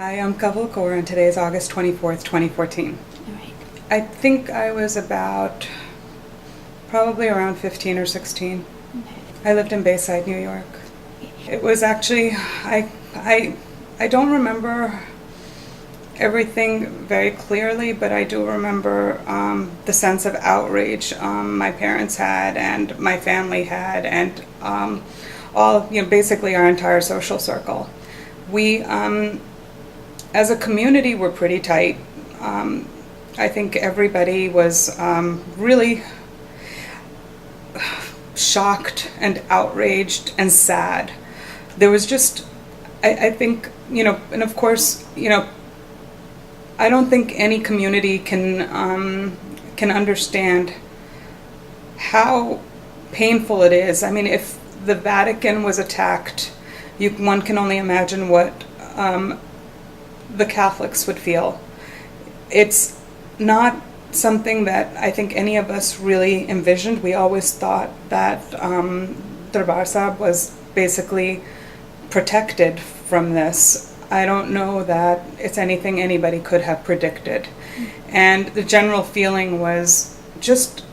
Hi, I'm Kawal Kaur, and today is August 24th, 2014. All right. I think I was probably around 15 or 16. Okay. I lived in Bayside, New York. It was actually, I don't remember everything very clearly, but I do remember the sense of outrage my parents had and my family had, and basically our entire social circle. We, as a community, were pretty tight. I think everybody was really shocked and outraged and sad. There was just, I think, and of course, I don't think any community can understand how painful it is. I mean, if the Vatican was attacked, one can only imagine what the Catholics would feel. It's not something that I think any of us really envisioned. We always thought that Darbar Sahib was basically protected from this. I don't know that it's anything anybody could have predicted. And the general feeling was just,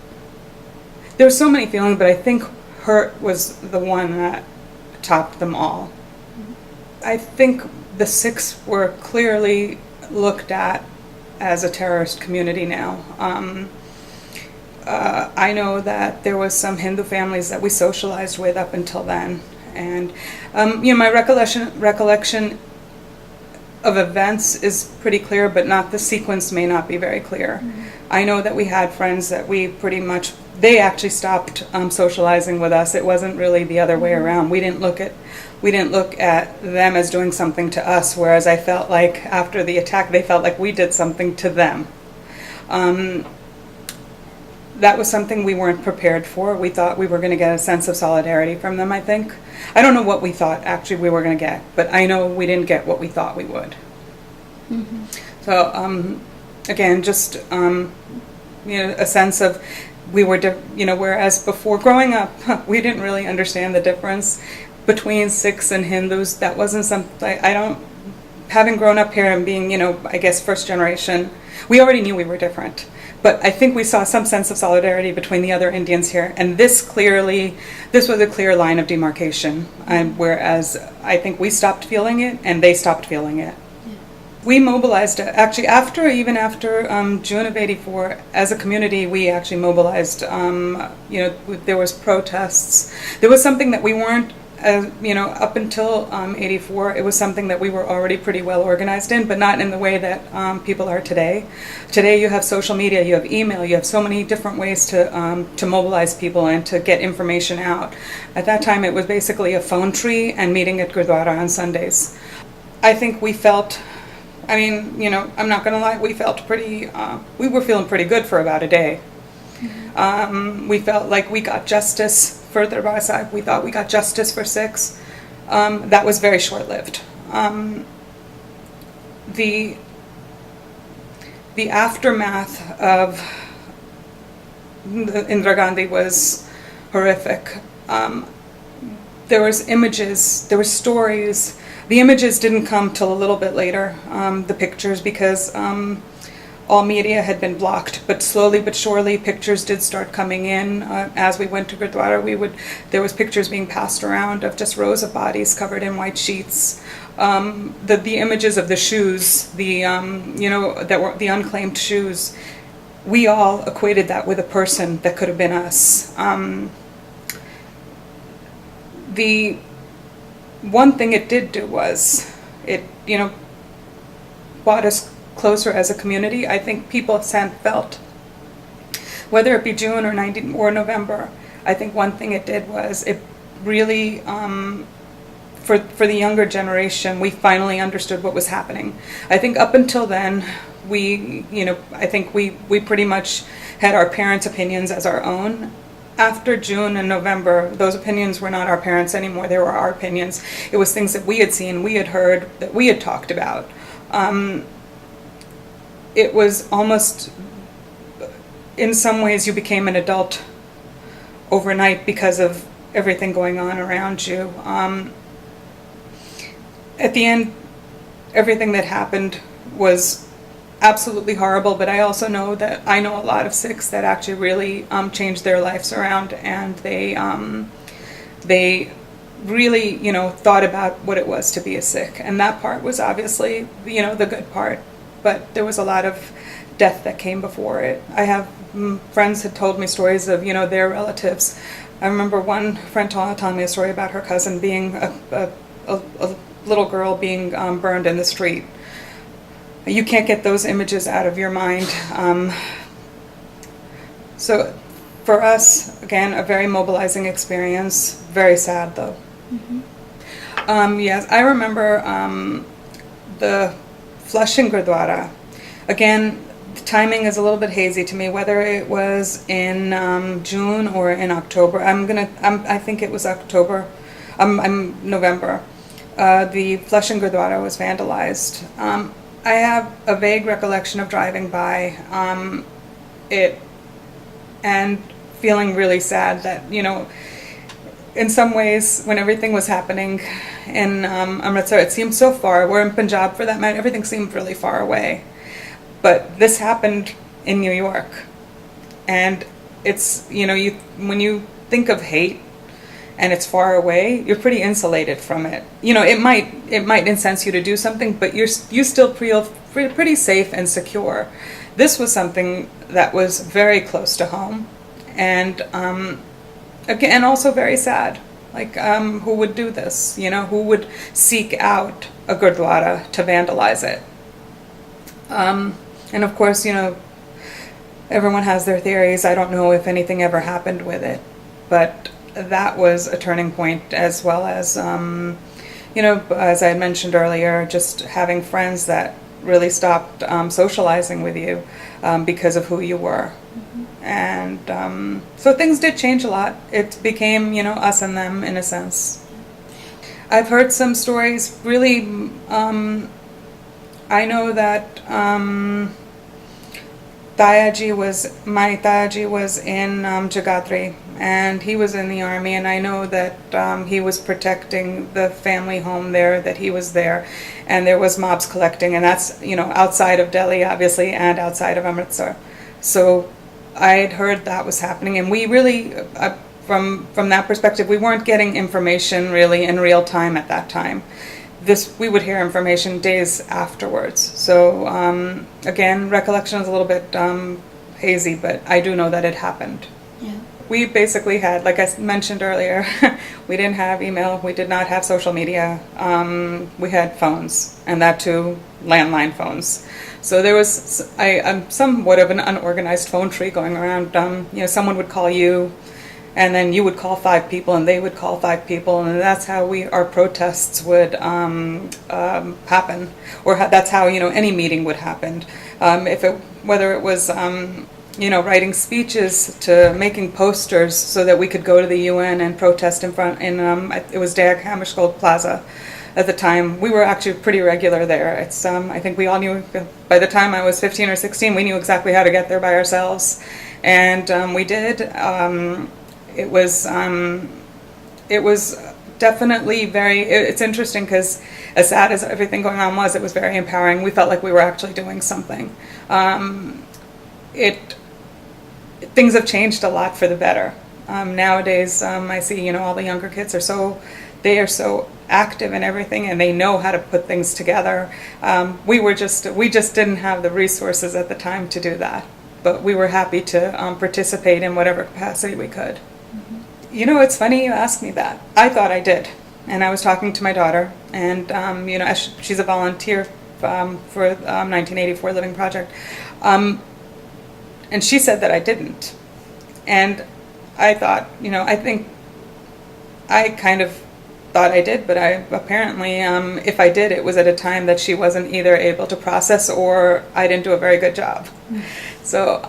there were so many feelings, but I think hurt was the one that topped them all. I think the Sikhs were clearly looked at as a terrorist community now. I know that there was some Hindu families that we socialized with up until then, and my recollection of events is pretty clear, but not the sequence may not be very clear. Mm-hmm. I know that we had friends that they actually stopped socializing with us. It wasn't really the other way around. We didn't look at them as doing something to us, whereas I felt like after the attack they felt like we did something to them. That was something we weren't prepared for. We thought we were going to get a sense of solidarity from them, I think. I don't know what we thought actually we were going to get, but I know we didn't get what we thought we would. Mm-hmm. So again, just a sense of whereas before growing up, we didn't really understand the difference between Sikhs and Hindus. That wasn't something, having grown up here and being, I guess first generation, we already knew we were different. But I think we saw some sense of solidarity between the other Indians here, and this was a clear line of demarcation, whereas I think we stopped feeling it and they stopped feeling it. Yeah. We mobilized, actually after June of '84, as a community, we actually mobilized, there was protests. There was something that we weren't, up until '84, it was something that we were already pretty well organized in, but not in the way that people are today. Today you have social media, you have email, you have so many different ways to mobilize people and to get information out. At that time it was basically a phone tree and meeting at Gurdwara on Sundays. I think we felt, I'm not going to lie, we were feeling pretty good for about a day. Mm-hmm. We felt like we got justice for Darbar Sahib. We thought we got justice for Sikhs. That was very short-lived. The aftermath of Indira Gandhi was horrific. There was images, there were stories. The images didn't come till a little bit later, the pictures, because all media had been blocked, but slowly but surely pictures did start coming in. As we went to Gurdwara, there was pictures being passed around of just rows of bodies covered in white sheets. The images of the shoes, that were the unclaimed shoes, we all equated that with a person that could have been us. The one thing it did do was it brought us closer as a community. I think people felt, whether it be June or November, I think one thing it did was it really, for the younger generation, we finally understood what was happening. I think up until then, I think we pretty much had our parents' opinions as our own. After June and November, those opinions were not our parents anymore. They were our opinions. It was things that we had seen, we had heard, that we had talked about. It was almost, in some ways, you became an adult overnight because of everything going on around you. At the end, everything that happened was absolutely horrible, but I also know that I know a lot of Sikhs that actually really changed their lives around, and they really, you know, thought about what it was to be a Sikh, and that part was obviously, you know, the good part, but there was a lot of death that came before it. I have friends had told me stories of, you know, their relatives. I remember one friend telling me a story about her cousin being a little girl being burned in the street. You can't get those images out of your mind. So for us, again, a very mobilizing experience. Very sad, though. Mm-hmm. Yes, I remember the Flushing Gurdwara. Again, the timing is a little bit hazy to me, whether it was in June or in October. I think it was October. November. The Flushing Gurdwara was vandalized. I have a vague recollection of driving by it and feeling really sad that, you know, in some ways, when everything was happening in Amritsar, it seemed so far. We're in Punjab, for that matter, everything seemed really far away. But this happened in New York. And it's, you know, when you think of hate and it's far away, you're pretty insulated from it. You know, it might incense you to do something, but you still feel pretty safe and secure. This was something that was very close to home, and again, also very sad. Like, who would do this? You know, who would seek out a Gurdwara to vandalize it? And of course, you know, everyone has their theories. I don't know if anything ever happened with it, but that was a turning point, as well as, you know, as I had mentioned earlier, just having friends that really stopped socializing with you because of who you were. Mm-hmm. And so things did change a lot. It became, you know, us and them in a sense. I've heard some stories, really, I know that my Tayaji was in Jagadri, and he was in the army, and I know that he was protecting the family home there, that he was there, and there was mobs collecting, and that's, you know, outside of Delhi, obviously, and outside of Amritsar. So I had heard that was happening, and we really, from that perspective, we weren't getting information really in real time at that time. We would hear information days afterwards. So again, recollection is a little bit hazy, but I do know that it happened. Yeah. We basically had, like I mentioned earlier, we didn't have email, we did not have social media, we had phones, and that too, landline phones. So there was somewhat of an unorganized phone tree going around. You know, someone would call you, and then you would call 5 people, and they would call 5 people, and that's how our protests would happen, or that's how, you know, any meeting would happen. Whether it was you know, writing speeches to making posters so that we could go to the UN and protest it was Dag Hammarskjöld Plaza at the time. We were actually pretty regular there. It's I think we all knew, by the time I was 15 or 16, we knew exactly how to get there by ourselves, and we did. It was definitely it's interesting, because as sad as everything going on was, it was very empowering. We felt like we were actually doing something. Things have changed a lot for the better. Nowadays, I see, you know, all the younger kids are so active in everything, and they know how to put things together. We just didn't have the resources at the time to do that, but we were happy to participate in whatever capacity we could. You know, it's funny you ask me that. I thought I did. And I was talking to my daughter, and, you know, she's a volunteer for 1984 Living Project. And she said that I didn't. And I thought, you know, I kind of thought I did, but I apparently, if I did, it was at a time that she wasn't either able to process, or I didn't do a very good job. Mm. So,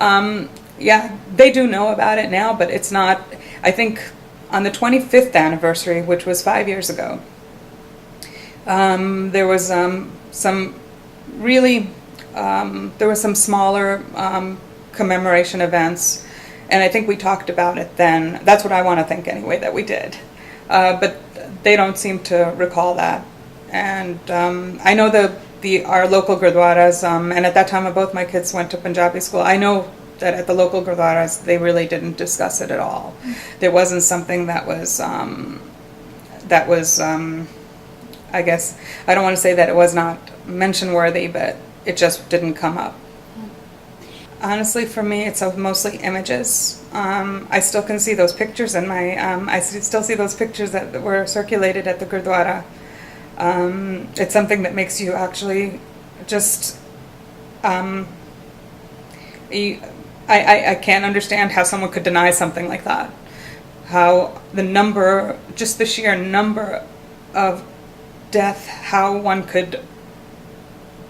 yeah, they do know about it now, but it's not, I think on the 25th anniversary, which was 5 years ago, there was some smaller commemoration events, and I think we talked about it then. That's what I want to think anyway, that we did. But they don't seem to recall that. And I know our local gurdwaras, and at that time both my kids went to Punjabi school. I know that at the local gurdwaras they really didn't discuss it at all. There wasn't something that was I guess, I don't want to say that it was not mention worthy, but it just didn't come up. Honestly, for me, it's mostly images. I still can see those pictures in my, I still see those pictures that were circulated at the Gurdwara. It's something that makes you actually just, I can't understand how someone could deny something like that. How the number, just the sheer number of death, how one could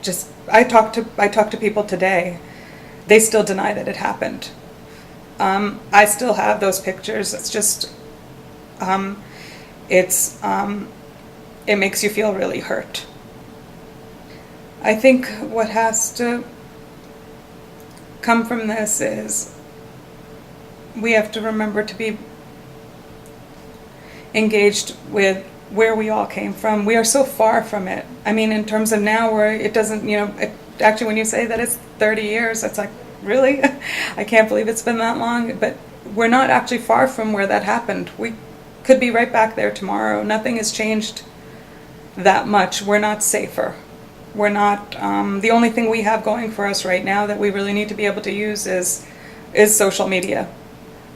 just, I talk to people today, they still deny that it happened. I still have those pictures. It's just, it makes you feel really hurt. I think what has to come from this is we have to remember to be engaged with where we all came from. We are so far from it. I mean, in terms of now, where it doesn't, actually when you say that it's 30 years, it's like, really? I can't believe it's been that long. But we're not actually far from where that happened. We could be right back there tomorrow. Nothing has changed that much. We're not safer. We're not, the only thing we have going for us right now that we really need to be able to use is social media.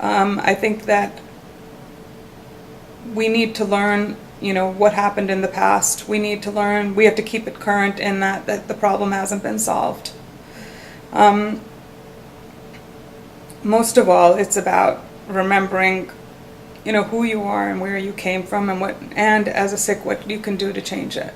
I think that we need to learn, what happened in the past. We need to learn, we have to keep it current in that the problem hasn't been solved. Most of all, it's about remembering, who you are and where you came from and as a Sikh, what you can do to change it.